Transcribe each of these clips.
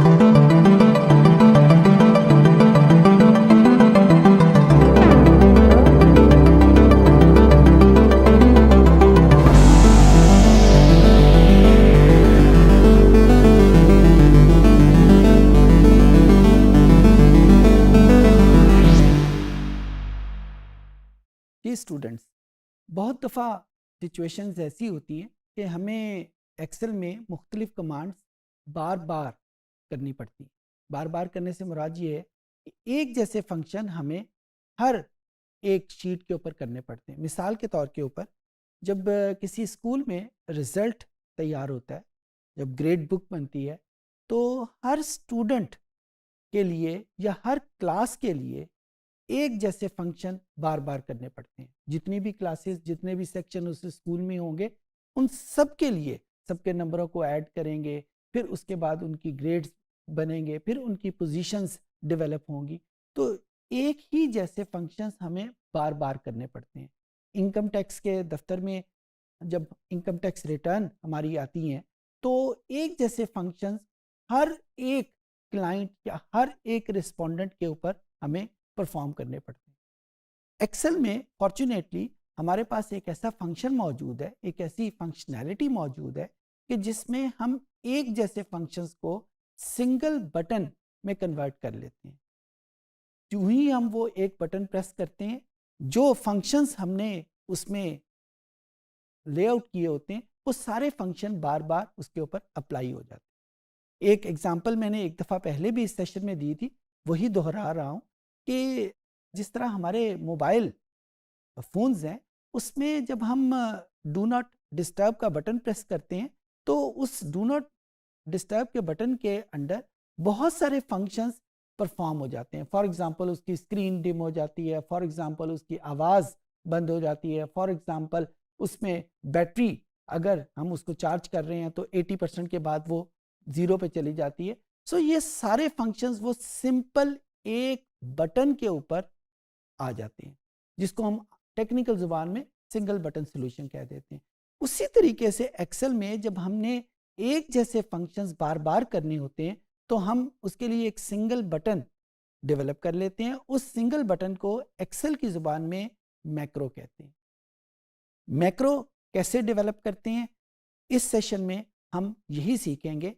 जी students, बहुत दफ़ा situations ऐसी होती हैं कि हमें एक्सेल में मुख्तलिफ कमांड्स बार बार करनी पड़ती हैं। बार बार करने से मुराद ये है कि एक जैसे फंक्शन हमें हर एक शीट के ऊपर करने पड़ते हैं। मिसाल के तौर के ऊपर जब किसी स्कूल में रिज़ल्ट तैयार होता है, जब ग्रेड बुक बनती है, तो हर स्टूडेंट के लिए या हर क्लास के लिए एक जैसे फंक्शन बार बार करने पड़ते हैं। जितनी भी क्लासेस, जितने भी सेक्शन उस स्कूल में होंगे, उन सब के लिए सबके नंबरों को ऐड करेंगे, फिर उसके बाद उनकी ग्रेड्स बनेंगे, फिर उनकी पोजीशंस डेवलप होंगी। तो एक ही जैसे फंक्शंस हमें बार बार करने पड़ते हैं। इनकम टैक्स के दफ्तर में जब इनकम टैक्स रिटर्न हमारी आती हैं, तो एक जैसे फंक्शंस हर एक क्लाइंट या हर एक रिस्पोंडेंट के ऊपर हमें परफॉर्म करने पड़ते हैं। एक्सेल में फॉर्चुनेटली हमारे पास एक ऐसा फंक्शन मौजूद है, एक ऐसी फंक्शनैलिटी मौजूद है कि जिसमें हम एक जैसे फंक्शंस को सिंगल बटन में कन्वर्ट कर लेते हैं। जो ही हम वो एक बटन प्रेस करते हैं, जो फंक्शंस हमने उसमें लेआउट किए होते हैं, वो सारे फंक्शन बार बार उसके ऊपर अप्लाई हो जाते हैं। एक एग्जांपल मैंने एक दफ़ा पहले भी इस सेशन में दी थी, वही दोहरा रहा हूँ कि जिस तरह हमारे मोबाइल फ़ोन्स हैं, उसमें जब हम डू नॉट डिस्टर्ब का बटन प्रेस करते हैं, तो उस डू नॉट डिस्टर्ब के बटन के अंडर बहुत सारे फंक्शंस परफॉर्म हो जाते हैं। फॉर एग्जांपल उसकी स्क्रीन डिम हो जाती है, फॉर एग्जांपल उसकी आवाज़ बंद हो जाती है, फॉर एग्जांपल उसमें बैटरी अगर हम उसको चार्ज कर रहे हैं तो 80% के बाद वो ज़ीरो पे चली जाती है। सो ये सारे फंक्शंस वो सिंपल एक बटन के ऊपर आ जाते हैं, जिसको हम टेक्निकल ज़ुबान में सिंगल बटन सॉल्यूशन कह देते हैं। उसी तरीके से एक्सेल में जब हमने एक जैसे फंक्शंस बार बार करने होते हैं, तो हम उसके लिए एक सिंगल बटन डेवलप कर लेते हैं। उस सिंगल बटन को एक्सेल की ज़ुबान में मैक्रो कहते हैं। मैक्रो कैसे डेवलप करते हैं, इस सेशन में हम यही सीखेंगे।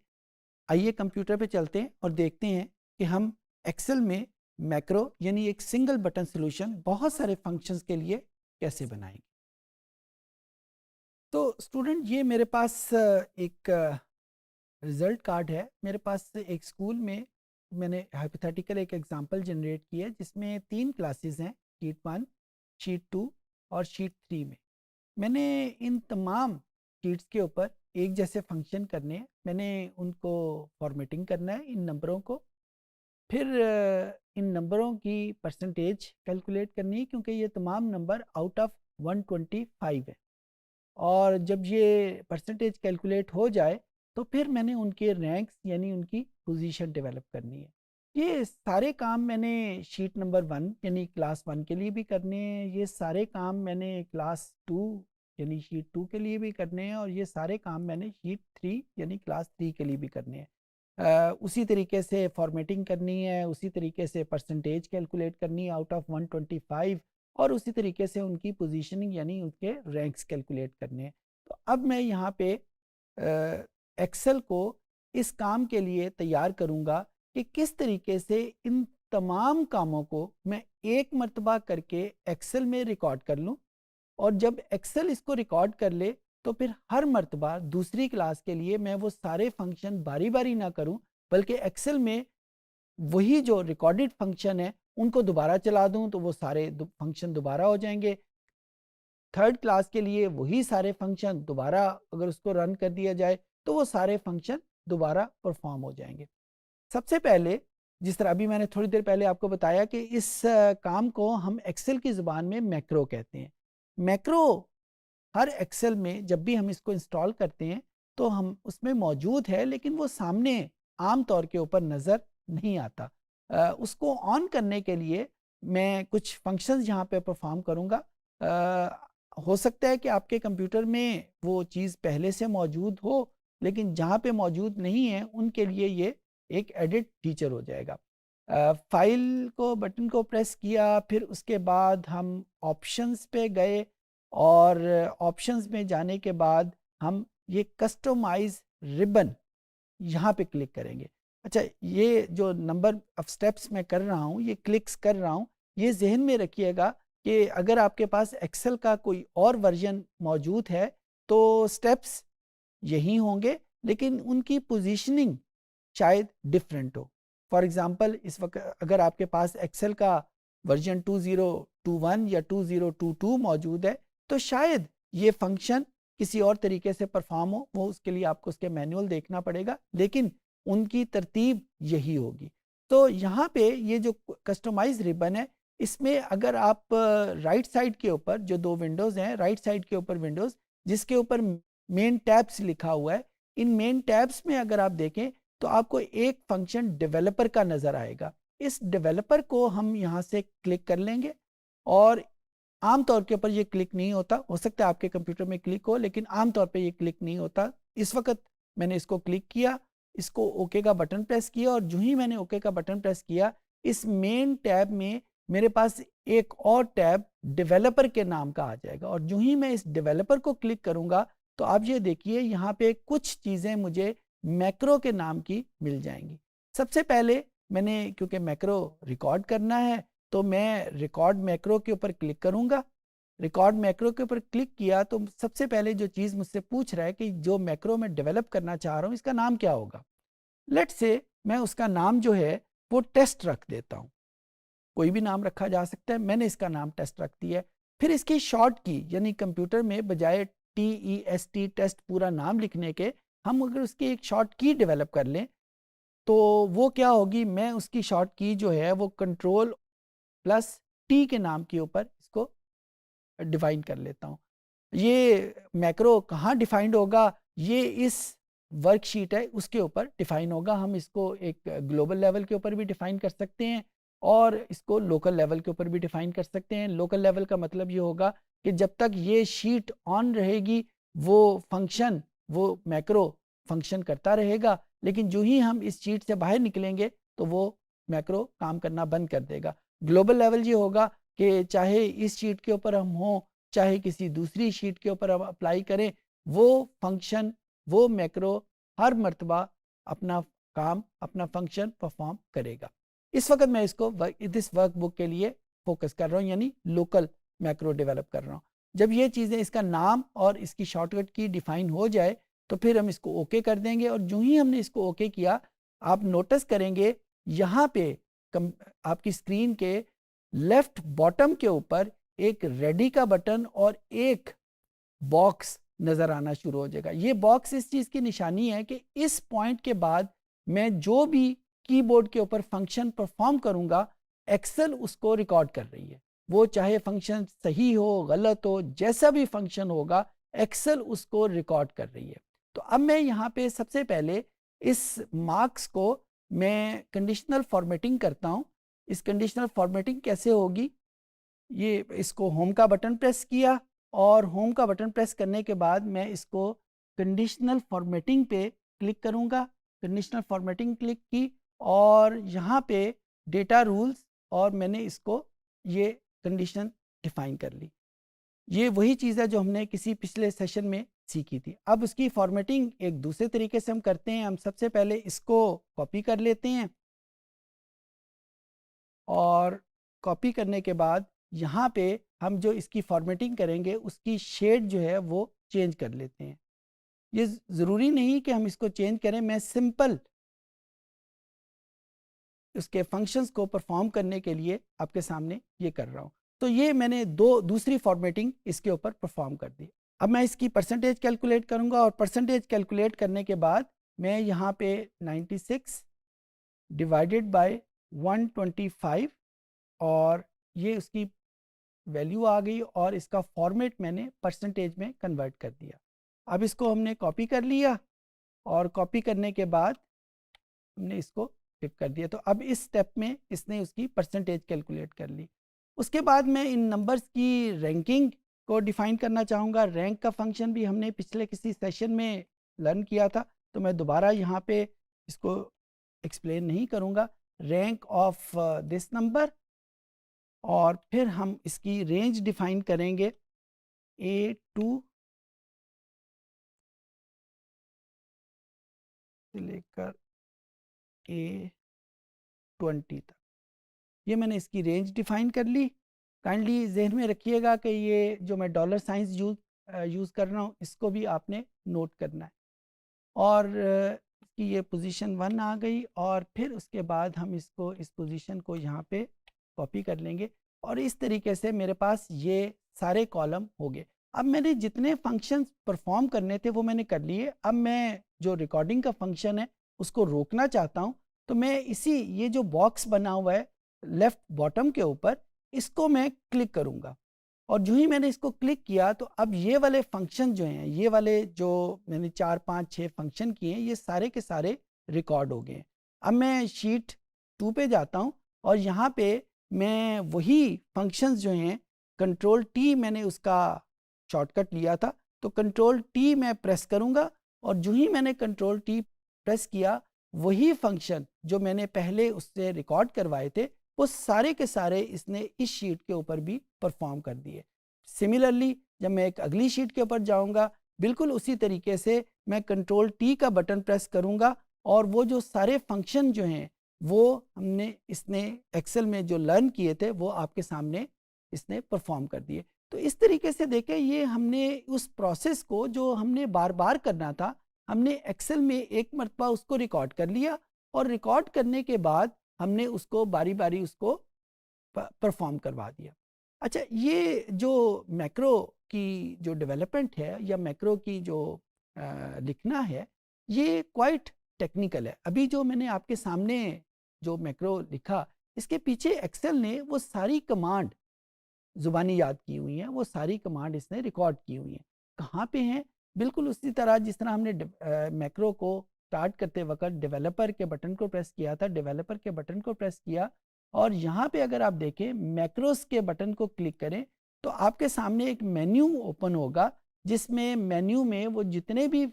आइए कंप्यूटर पे चलते हैं और देखते हैं कि हम एक्सेल में मैक्रो यानी एक सिंगल बटन सॉल्यूशन बहुत सारे फंक्शंस के लिए कैसे बनाएंगे। तो स्टूडेंट, ये मेरे पास एक रिजल्ट कार्ड है। मेरे पास एक स्कूल में मैंने हाइपोथेटिकल एक एग्जांपल जनरेट किया है, जिसमें 3 क्लासेस हैं, शीट 1, शीट 2 और शीट 3 में। मैंने इन तमाम शीट्स के ऊपर एक जैसे फंक्शन करने हैं। मैंने उनको फॉर्मेटिंग करना है, इन नंबरों को। फिर इन नंबरों की परसेंटेज कैलकुलेट करनी है, क्योंकि ये तमाम नंबर आउट ऑफ 125 है। और जब ये परसेंटेज कैलकुलेट हो जाए, तो फिर मैंने उनके रैंक्स यानी उनकी पोजीशन डेवलप करनी है। ये सारे काम मैंने शीट नंबर 1 यानी क्लास 1 के लिए भी करने हैं, ये सारे काम मैंने क्लास 2 यानी शीट 2 के लिए भी करने हैं, और ये सारे काम मैंने शीट 3 यानी क्लास 3 के लिए भी करने हैं। उसी तरीके से फॉर्मेटिंग करनी है, उसी तरीके से परसेंटेज कैलकुलेट करनी है आउट ऑफ 125, और उसी तरीके से उनकी पोजीशनिंग यानी उनके रैंक्स कैलकुलेट करने हैं। तो अब मैं यहाँ पे एक्सेल को इस काम के लिए तैयार करूँगा कि किस तरीके से इन तमाम कामों को मैं एक मर्तबा करके एक्सेल में रिकॉर्ड कर लूँ, और जब एक्सेल इसको रिकॉर्ड कर ले, तो फिर हर मर्तबा दूसरी क्लास के लिए मैं वो सारे फंक्शन बारी बारी ना करूं, बल्कि एक्सेल में वही जो रिकॉर्डेड फंक्शन है उनको दोबारा चला दूं, तो वो सारे फंक्शन दोबारा हो जाएंगे। थर्ड क्लास के लिए वही सारे फंक्शन दोबारा अगर उसको रन कर दिया जाए, तो वो सारे फंक्शन दोबारा परफॉर्म हो जाएंगे। सबसे पहले, जिस तरह अभी मैंने थोड़ी देर पहले आपको बताया कि इस काम को हम एक्सेल की ज़ुबान में मैक्रो कहते हैं। मैक्रो हर एक्सेल में जब भी हम इसको इंस्टॉल करते हैं, तो हम उसमें मौजूद है, लेकिन वो सामने आम तौर के ऊपर नज़र नहीं आता। उसको ऑन करने के लिए मैं कुछ फंक्शंस यहाँ पे परफॉर्म करूँगा। हो सकता है कि आपके कंप्यूटर में वो चीज़ पहले से मौजूद हो, लेकिन जहाँ पे मौजूद नहीं है उनके लिए ये एक एडिट फीचर हो जाएगा। फाइल को बटन को प्रेस किया, फिर उसके बाद हम ऑप्शंस पे गए और ऑप्शंस में जाने के बाद हम ये कस्टमाइज रिबन यहाँ पे क्लिक करेंगे। अच्छा, ये जो नंबर ऑफ स्टेप्स मैं कर रहा हूँ, ये क्लिक्स कर रहा हूँ, ये जहन में रखिएगा कि अगर आपके पास एक्सेल का कोई और वर्जन मौजूद है तो स्टेप्स यही होंगे, लेकिन उनकी पोजीशनिंग शायद डिफरेंट हो। फॉर एग्जांपल, इस वक्त अगर आपके पास एक्सेल का वर्जन 2021 या 2022 मौजूद है तो शायद ये फंक्शन किसी और तरीके से परफॉर्म हो, वो उसके लिए आपको उसके मैनुअल देखना पड़ेगा, लेकिन उनकी तरतीब यही होगी। तो यहाँ पे ये जो कस्टमाइज रिबन है, इसमें अगर आप राइट साइड के ऊपर जो दो विंडोज़ हैं, राइट साइड के ऊपर विंडोज़ जिसके ऊपर मेन टैब्स लिखा हुआ है, इन मेन टैब्स में अगर आप देखें तो आपको एक फंक्शन डेवलपर का नज़र आएगा। इस डेवलपर को हम यहाँ से क्लिक कर लेंगे और आमतौर के ऊपर ये क्लिक नहीं होता, हो सकता है आपके कंप्यूटर में क्लिक हो, लेकिन आमतौर पे ये क्लिक नहीं होता। इस वक्त मैंने इसको क्लिक किया, इसको ओके का बटन प्रेस किया और जो ही मैंने ओके का बटन प्रेस किया, इस मेन टैब में मेरे पास एक और टैब डेवलपर के नाम का आ जाएगा और जो ही मैं इस डेवलपर को क्लिक करूंगा तो आप ये देखिए यहाँ पे कुछ चीज़ें मुझे मैक्रो के नाम की मिल जाएंगी। सबसे पहले मैंने, क्योंकि मैक्रो रिकॉर्ड करना है, तो मैं रिकॉर्ड मैक्रो के ऊपर क्लिक करूंगा। रिकॉर्ड मैक्रो के ऊपर क्लिक किया तो सबसे पहले जो चीज़ मुझसे पूछ रहा है कि जो मैक्रो में डेवलप करना चाह रहा हूँ इसका नाम क्या होगा। लेट्स से मैं उसका नाम जो है वो टेस्ट रख देता हूँ। कोई भी नाम रखा जा सकता है, मैंने इसका नाम टेस्ट रख दिया है। फिर इसकी शॉर्ट की, यानी कंप्यूटर में बजाय TEST टेस्ट पूरा नाम लिखने के, हम अगर उसकी एक शॉर्ट की डेवलप कर लें तो वो क्या होगी, मैं उसकी शॉर्ट की जो है वो Ctrl+T के नाम के ऊपर इसको डिफाइन कर लेता हूँ। ये मैक्रो कहाँ डिफाइंड होगा, ये इस वर्कशीट है उसके ऊपर डिफाइन होगा। हम इसको एक ग्लोबल लेवल के ऊपर भी डिफाइन कर सकते हैं और इसको लोकल लेवल के ऊपर भी डिफाइन कर सकते हैं। लोकल लेवल का मतलब ये होगा कि जब तक ये शीट ऑन रहेगी वो फंक्शन, वो मैक्रो फंक्शन करता रहेगा, लेकिन जो ही हम इस शीट से बाहर निकलेंगे तो वो मैक्रो काम करना बंद कर देगा। ग्लोबल लेवल ये होगा कि चाहे इस शीट के ऊपर हम हों, चाहे किसी दूसरी शीट के ऊपर हम अप्लाई करें, वो फंक्शन, वो मैक्रो हर मर्तबा अपना काम, अपना फंक्शन परफॉर्म करेगा। इस वक्त मैं इसको इस वर्कबुक के लिए फोकस कर रहा हूँ, यानी लोकल मैक्रो डेवलप कर रहा हूँ। जब ये चीज़ें, इसका नाम और इसकी शॉर्टकट की डिफाइन हो जाए तो फिर हम इसको ओके कर देंगे और जो ही हमने इसको ओके किया, आप नोटिस करेंगे यहाँ पे आपकी स्क्रीन के लेफ्ट बॉटम के ऊपर एक रेडी का बटन और एक बॉक्स नज़र आना शुरू हो जाएगा। ये बॉक्स इस चीज़ की निशानी है कि इस पॉइंट के बाद मैं जो भी कीबोर्ड के ऊपर फंक्शन परफॉर्म करूंगा, एक्सेल उसको रिकॉर्ड कर रही है। वो चाहे फंक्शन सही हो, गलत हो, जैसा भी फंक्शन होगा, एक्सेल उसको रिकॉर्ड कर रही है। तो अब मैं यहाँ पे सबसे पहले इस मार्क्स को मैं कंडीशनल फॉर्मेटिंग करता हूँ। इस कंडीशनल फॉर्मेटिंग कैसे होगी, ये इसको होम का बटन प्रेस किया और होम का बटन प्रेस करने के बाद मैं इसको कंडीशनल फॉर्मेटिंग पे क्लिक करूँगा। कंडीशनल फॉर्मेटिंग क्लिक की और यहाँ पे डेटा रूल्स, और मैंने इसको ये कंडीशन डिफाइन कर ली। ये वही चीज़ है जो हमने किसी पिछले सेशन में सीखी थी। अब उसकी फॉर्मेटिंग एक दूसरे तरीके से हम करते हैं। हम सबसे पहले इसको कॉपी कर लेते हैं और कॉपी करने के बाद यहाँ पे हम जो इसकी फॉर्मेटिंग करेंगे उसकी शेड जो है वो चेंज कर लेते हैं। ये ज़रूरी नहीं कि हम इसको चेंज करें, मैं सिंपल उसके फंक्शंस को परफॉर्म करने के लिए आपके सामने ये कर रहा हूँ। तो ये मैंने दूसरी फॉर्मेटिंग इसके ऊपर परफॉर्म कर दी। अब मैं इसकी परसेंटेज कैलकुलेट करूँगा और परसेंटेज कैलकुलेट करने के बाद मैं यहाँ पे 96 डिवाइडेड बाय 125 और ये उसकी वैल्यू आ गई और इसका फॉर्मेट मैंने परसेंटेज में कन्वर्ट कर दिया। अब इसको हमने कॉपी कर लिया और कॉपी करने के बाद हमने इसको टिप कर दिया। तो अब इस स्टेप में इसने उसकी परसेंटेज कैलकुलेट कर ली। उसके बाद मैं इन नंबर्स की रैंकिंग को डिफाइन करना चाहूँगा। रैंक का फंक्शन भी हमने पिछले किसी सेशन में लर्न किया था, तो मैं दोबारा यहाँ पे इसको एक्सप्लेन नहीं करूँगा, रैंक ऑफ दिस नंबर, और फिर हम इसकी रेंज डिफाइन करेंगे A2 से लेकर A20 तक। ये मैंने इसकी रेंज डिफाइन कर ली। काइंडली जहन में रखिएगा कि ये जो मैं डॉलर साइंस यूज़ कर रहा हूँ इसको भी आपने नोट करना है। और इसकी ये पोजीशन 1 आ गई, और फिर उसके बाद हम इसको इस पोजीशन को यहाँ पे कॉपी कर लेंगे, और इस तरीके से मेरे पास ये सारे कॉलम हो गए। अब मैंने जितने फंक्शंस परफॉर्म करने थे वो मैंने कर लिए। अब मैं जो रिकॉर्डिंग का फंक्शन है उसको रोकना चाहता हूँ, तो मैं ये जो बॉक्स बना हुआ है लेफ्ट बॉटम के ऊपर, इसको मैं क्लिक करूँगा, और जो ही मैंने इसको क्लिक किया तो अब ये वाले फंक्शन जो हैं, ये वाले जो मैंने 4 5 6 फंक्शन किए हैं, ये सारे के सारे रिकॉर्ड हो गए। अब मैं शीट 2 पे जाता हूँ, और यहाँ पे मैं वही फंक्शंस जो हैं, कंट्रोल टी मैंने उसका शॉर्टकट लिया था, तो कंट्रोल टी मैं प्रेस करूँगा, और जो ही मैंने कंट्रोल टी प्रेस किया, वही फंक्शन जो मैंने पहले उससे रिकॉर्ड करवाए थे वो सारे के सारे इसने इस शीट के ऊपर भी परफॉर्म कर दिए। सिमिलरली जब मैं एक अगली शीट के ऊपर जाऊंगा, बिल्कुल उसी तरीके से मैं कंट्रोल टी का बटन प्रेस करूंगा, और वो जो सारे फंक्शन जो हैं वो इसने एक्सेल में जो लर्न किए थे वो आपके सामने इसने परफॉर्म कर दिए। तो इस तरीके से देखें, ये हमने उस प्रोसेस को जो हमने बार बार करना था, हमने एक्सेल में एक मरतबा उसको रिकॉर्ड कर लिया, और रिकॉर्ड करने के बाद हमने उसको बारी बारी उसको परफॉर्म करवा दिया। अच्छा, ये जो मैक्रो की जो डेवलपमेंट है या मैक्रो की जो लिखना है, ये क्वाइट टेक्निकल है। अभी जो मैंने आपके सामने जो मैक्रो लिखा, इसके पीछे एक्सेल ने वो सारी कमांड ज़ुबानी याद की हुई हैं, वो सारी कमांड इसने रिकॉर्ड की हुई हैं। कहाँ पे हैं? बिल्कुल उसी तरह जिस तरह हमने मैक्रो को स्टार्ट करते वक्त डेवलपर के बटन को प्रेस किया था, डेवलपर के बटन को प्रेस किया, और यहाँ पे अगर आप देखें मैक्रोस के बटन को क्लिक करें तो आपके सामने एक मेन्यू ओपन होगा, जिसमें मेन्यू में वो जितने भी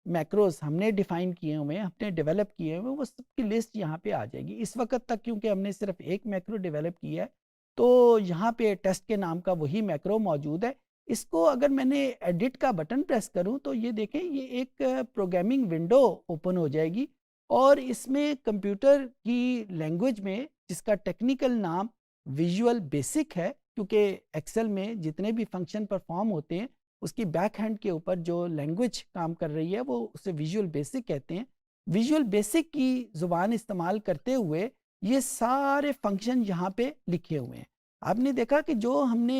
मैक्रोस हमने डिफाइन किए हुए हैं, हमने डेवलप किए हुए, वो सबकी लिस्ट यहाँ पे आ जाएगी। इस वक्त तक क्योंकि हमने सिर्फ एक मैक्रो डेवलप किया है, तो यहाँ पे टेस्ट के नाम का वही मैक्रो मौजूद है। इसको अगर मैंने एडिट का बटन प्रेस करूँ तो ये देखें, ये एक प्रोग्रामिंग विंडो ओपन हो जाएगी, और इसमें कंप्यूटर की लैंग्वेज में, जिसका टेक्निकल नाम विजुअल बेसिक है, क्योंकि एक्सेल में जितने भी फंक्शन परफॉर्म होते हैं उसकी बैक हैंड के ऊपर जो लैंग्वेज काम कर रही है वो उसे विजुअल बेसिक कहते हैं। विजुअल बेसिक की ज़ुबान इस्तेमाल करते हुए ये सारे फंक्शन यहाँ पे लिखे हुए हैं। आपने देखा कि जो हमने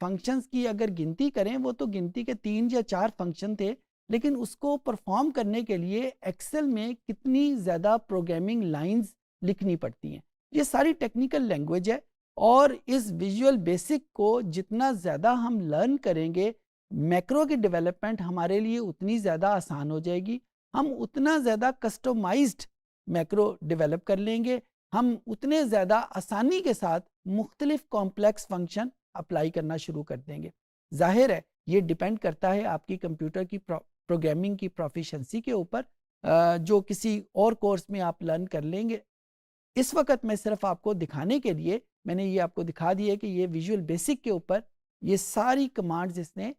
फंक्शंस की अगर गिनती करें, वो तो गिनती के 3 या 4 फंक्शन थे, लेकिन उसको परफॉर्म करने के लिए एक्सेल में कितनी ज़्यादा प्रोग्रामिंग लाइंस लिखनी पड़ती हैं। ये सारी टेक्निकल लैंग्वेज है, और इस विजुअल बेसिक को जितना ज़्यादा हम लर्न करेंगे, मैक्रो की डेवलपमेंट हमारे लिए उतनी ज़्यादा आसान हो जाएगी। हम उतना ज़्यादा कस्टमाइज्ड मैक्रो डेवलप कर लेंगे, हम उतने ज़्यादा आसानी के साथ मुख्तलिफ कॉम्प्लेक्स फंक्शन अप्लाई करना शुरू कर देंगे। जाहिर है ये डिपेंड करता है आपकी कंप्यूटर की प्रोग्रामिंग की प्रोफिशेंसी के ऊपर, जो किसी और कोर्स में आप लर्न कर लेंगे। इस वक्त मैं सिर्फ आपको दिखाने के लिए मैंने ये आपको दिखा दिया कि ये विजुअल बेसिक के ऊपर ये सारी कमांड्स इसने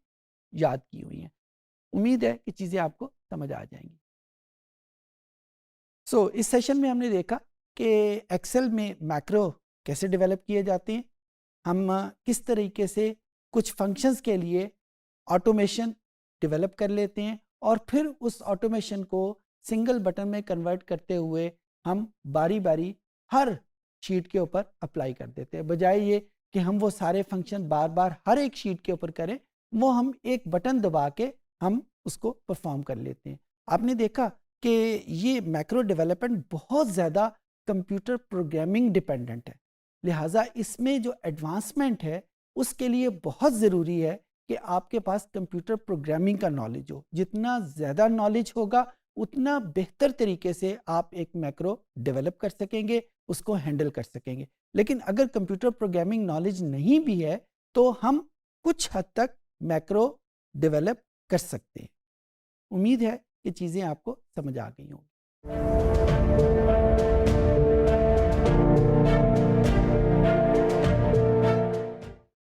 याद की हुई हैं। उम्मीद है कि चीज़ें आपको समझ आ जाएंगी। इस सेशन में हमने देखा कि एक्सेल में मैक्रो कैसे डेवलप किए जाते हैं, हम किस तरीके से कुछ फंक्शंस के लिए ऑटोमेशन डेवलप कर लेते हैं, और फिर उस ऑटोमेशन को सिंगल बटन में कन्वर्ट करते हुए हम बारी बारी हर शीट के ऊपर अप्लाई कर देते हैं। बजाय ये कि हम वो सारे फंक्शन बार बार हर एक शीट के ऊपर करें, वो हम एक बटन दबा के हम उसको परफॉर्म कर लेते हैं। आपने देखा कि ये मैक्रो डेवलपमेंट बहुत ज़्यादा कंप्यूटर प्रोग्रामिंग डिपेंडेंट है, लिहाजा इसमें जो एडवांसमेंट है उसके लिए बहुत ज़रूरी है कि आपके पास कंप्यूटर प्रोग्रामिंग का नॉलेज हो। जितना ज़्यादा नॉलेज होगा उतना बेहतर तरीके से आप एक मैक्रो डेवलप कर सकेंगे, उसको हैंडल कर सकेंगे। लेकिन अगर कंप्यूटर प्रोग्रामिंग नॉलेज नहीं भी है तो हम कुछ हद तक मैक्रो डेवलप कर सकते हैं। उम्मीद है कि चीज़ें आपको समझ आ गई होंगी।